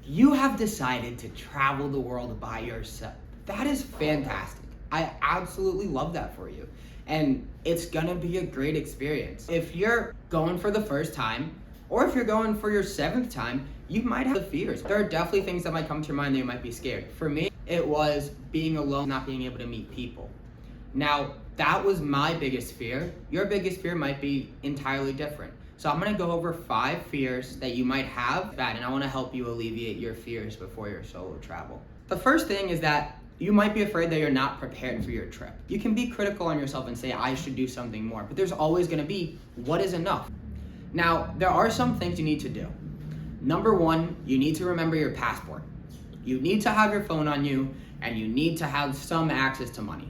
You have decided to travel the world by yourself. That is fantastic. I absolutely love that for you. And it's gonna be a great experience. If you're going for the first time, or if you're going for your seventh time, you might have fears. There are definitely things that might come to your mind that you might be scared. For me, it was being alone, not being able to meet people. Now, that was my biggest fear. Your biggest fear might be entirely different. So I'm gonna go over 5 fears that you might have, and I wanna help you alleviate your fears before your solo travel. The first thing is that you might be afraid that you're not prepared for your trip. You can be critical on yourself and say, I should do something more, but there's always gonna be, what is enough? Now, there are some things you need to do. Number 1, you need to remember your passport. You need to have your phone on you, and you need to have some access to money.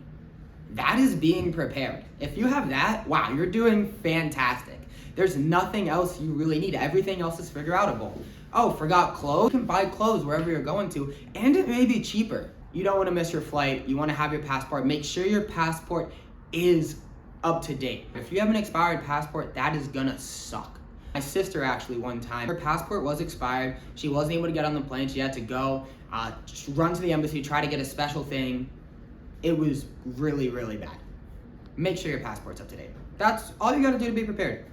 That is being prepared. If you have that, wow, you're doing fantastic. There's nothing else you really need. Everything else is figure outable. Oh, forgot clothes? You can buy clothes wherever you're going to, and it may be cheaper. You don't want to miss your flight. You want to have your passport. Make sure your passport is up to date. If you have an expired passport, that is gonna suck. My sister actually one time, her passport was expired. She wasn't able to get on the plane. She had to go run to the embassy, try to get a special thing. It was really, really bad. Make sure your passport's up to date. That's all you gotta do to be prepared,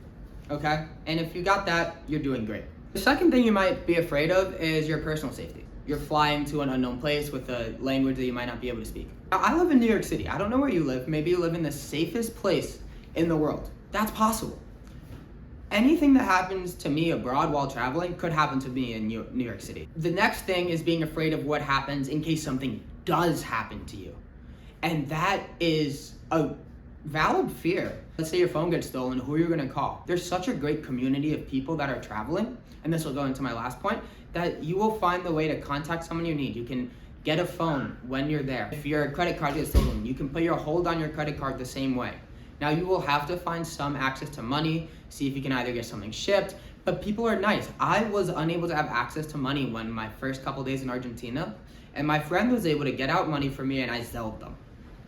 okay? And if you got that, you're doing great. The second thing you might be afraid of is your personal safety. You're flying to an unknown place with a language that you might not be able to speak. Now, I live in New York City. I don't know where you live. Maybe you live in the safest place in the world. That's possible. Anything that happens to me abroad while traveling could happen to me in New York City. The next thing is being afraid of what happens in case something does happen to you. And that is a valid fear. Let's say your phone gets stolen, who are you gonna call? There's such a great community of people that are traveling, and this will go into my last point, that you will find the way to contact someone you need. You can get a phone when you're there. If your credit card gets stolen, you can put your hold on your credit card the same way. Now you will have to find some access to money, see if you can either get something shipped, but people are nice. I was unable to have access to money when my first couple days in Argentina, and my friend was able to get out money for me and I Zelled them.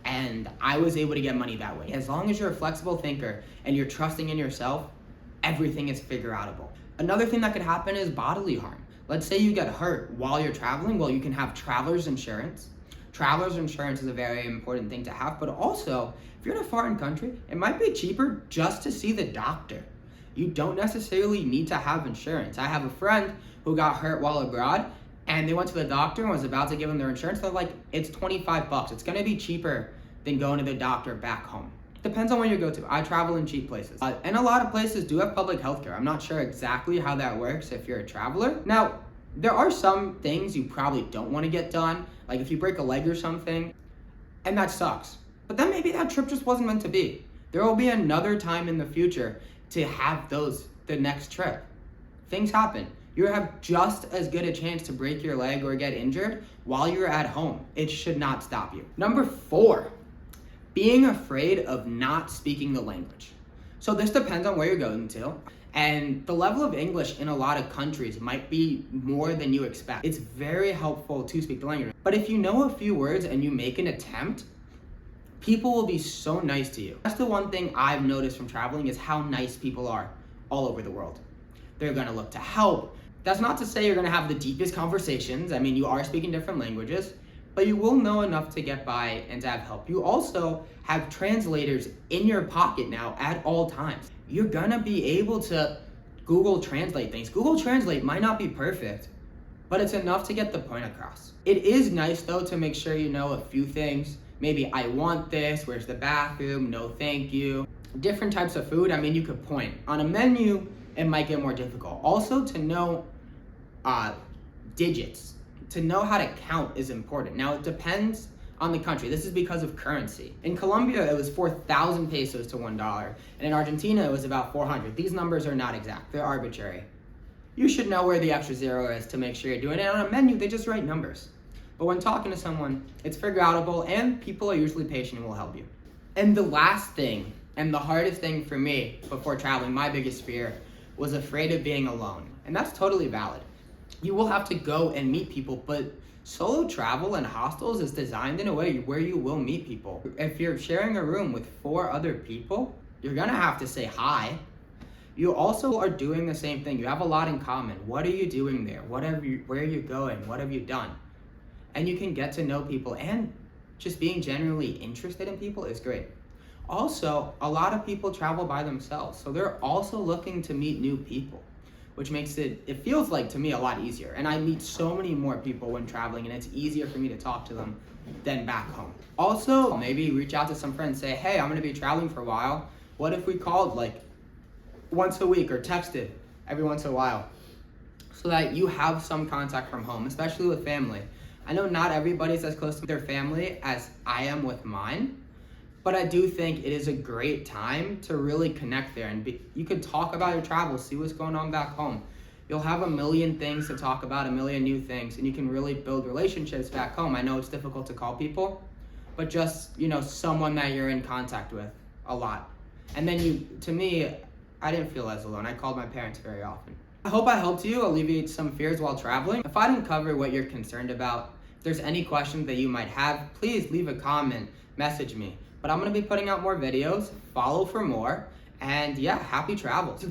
And I was able to get money that way. As long as you're a flexible thinker and you're trusting in yourself, everything is figure outable. Another thing that could happen is bodily harm. Let's say you get hurt while you're traveling. Well, you can have traveler's insurance. Traveler's insurance is a very important thing to have, but also, if you're in a foreign country, it might be cheaper just to see the doctor. You don't necessarily need to have insurance. I have a friend who got hurt while abroad, and they went to the doctor and was about to give them their insurance. They're like, it's $25. It's gonna be cheaper than going to the doctor back home. Depends on where you go to. I travel in cheap places. And a lot of places do have public healthcare. I'm not sure exactly how that works if you're a traveler. Now, there are some things you probably don't wanna get done, like if you break a leg or something, and that sucks. But then maybe that trip just wasn't meant to be. There will be another time in the future to have the next trip. Things happen. You have just as good a chance to break your leg or get injured while you're at home. It should not stop you. Number 4, being afraid of not speaking the language. So this depends on where you're going to, and the level of English in a lot of countries might be more than you expect. It's very helpful to speak the language. But if you know a few words and you make an attempt, people will be so nice to you. That's the one thing I've noticed from traveling is how nice people are all over the world. They're gonna look to help. That's not to say you're gonna have the deepest conversations. I mean, you are speaking different languages, but you will know enough to get by and to have help. You also have translators in your pocket now at all times. You're gonna be able to Google Translate things. Google Translate might not be perfect, but it's enough to get the point across. It is nice though to make sure you know a few things. Maybe I want this, where's the bathroom, no thank you. Different types of food, I mean, you could point. On a menu, it might get more difficult. Also to know digits. To know how to count is important. Now it depends on the country. This is because of currency. In Colombia, it was 4,000 pesos to $1, and in Argentina, it was about 400. These numbers are not exact, they're arbitrary. You should know where the extra zero is to make sure you're doing it. And on a menu, they just write numbers. But when talking to someone, it's figure outable, and people are usually patient and will help you. And the last thing, and the hardest thing for me before traveling, my biggest fear, was afraid of being alone. And that's totally valid. You will have to go and meet people, but solo travel and hostels is designed in a way where you will meet people. If you're sharing a room with 4 other people, you're gonna have to say hi. You also are doing the same thing. You have a lot in common. What are you doing there? Where are you going? What have you done? And you can get to know people, and just being genuinely interested in people is great. Also, a lot of people travel by themselves, so they're also looking to meet new people, which makes it feels like to me a lot easier. And I meet so many more people when traveling, and it's easier for me to talk to them than back home. Also, maybe reach out to some friends, say, hey, I'm gonna be traveling for a while. What if we called like once a week or texted every once in a while, so that you have some contact from home, especially with family. I know not everybody's as close to their family as I am with mine, but I do think it is a great time to really connect there, and you could talk about your travels, see what's going on back home. You'll have a million things to talk about, a million new things, and you can really build relationships back home. I know it's difficult to call people, but just, someone that you're in contact with a lot. And then to me, I didn't feel as alone. I called my parents very often. I hope I helped you alleviate some fears while traveling. If I didn't cover what you're concerned about, if there's any questions that you might have, please leave a comment, message me. But I'm gonna be putting out more videos, follow for more, and yeah, happy travels.